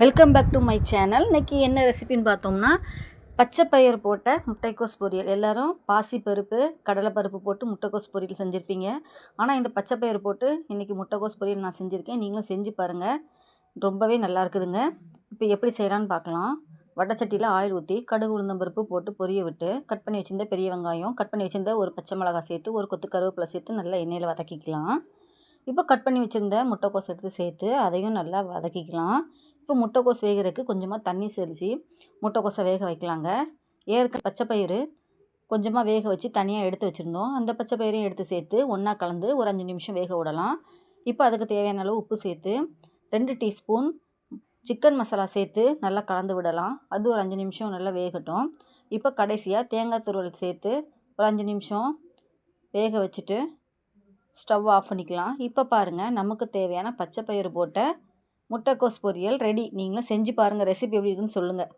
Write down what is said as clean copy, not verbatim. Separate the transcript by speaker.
Speaker 1: Welcome back to my channel. இன்றைக்கி என்ன ரெசிபின்னு பார்த்தோம்னா, பச்சை பயிறு போட்ட முட்டைக்கோஸ் பொரியல். எல்லோரும் பாசிப்பருப்பு, கடலைப்பருப்பு போட்டு முட்டைக்கோஸ் பொரியல் செஞ்சுருப்பீங்க. ஆனால் இந்த பச்சை பயிறு போட்டு இன்றைக்கி முட்டைக்கோஸ் பொரியல் நான் செஞ்சுருக்கேன். நீங்களும் செஞ்சு பாருங்கள், ரொம்பவே நல்லா இருக்குதுங்க. இப்போ எப்படி செய்யலான்னு பார்க்கலாம். வடைச்சட்டியில் ஆயில் ஊற்றி கடுகு உளுந்தம்பருப்பு போட்டு பொரிய விட்டு கட் பண்ணி வச்சுருந்த பெரிய வெங்காயம், கட் பண்ணி வச்சுருந்த ஒரு பச்சை மிளகாய் சேர்த்து ஒரு கொத்து கருவேப்பிலை சேர்த்து நல்லா எண்ணெயில் வதக்கிக்கலாம். இப்போ கட் பண்ணி வச்சுருந்த முட்டைக்கோஸ் எடுத்து சேர்த்து அதையும் நல்லா வதக்கிக்கலாம். இப்போ முட்டைக்கோஸ் வேகிறதுக்கு கொஞ்சமாக தண்ணி தெளித்து முட்டைக்கோஸை வேக வைக்கலாங்க. பச்சை பயிறு கொஞ்சமாக வேக வச்சு தனியாக எடுத்து வச்சுருந்தோம். அந்த பச்சை பயிரையும் எடுத்து சேர்த்து ஒன்றா கலந்து ஒரு 5 நிமிஷம் வேக விடலாம். இப்போ அதுக்கு தேவையான அளவு உப்பு சேர்த்து 2 டீஸ்பூன் சிக்கன் மசாலா சேர்த்து நல்லா கலந்து விடலாம். அது ஒரு 5 நிமிஷம் நல்லா வேகட்டும். இப்போ கடைசியாக தேங்காய் துருவல் சேர்த்து ஒரு 5 நிமிஷம் வேக வச்சுட்டு ஸ்டவ் ஆஃப் பண்ணிக்கலாம். இப்போ பாருங்கள், நமக்கு தேவையான பச்சை பயிறு போட்ட முட்டைக்கோஸ் பொரியல் ரெடி. நீங்களும் செஞ்சு பாருங்கள், ரெசிபி எப்படி இருக்குன்னு சொல்லுங்கள்.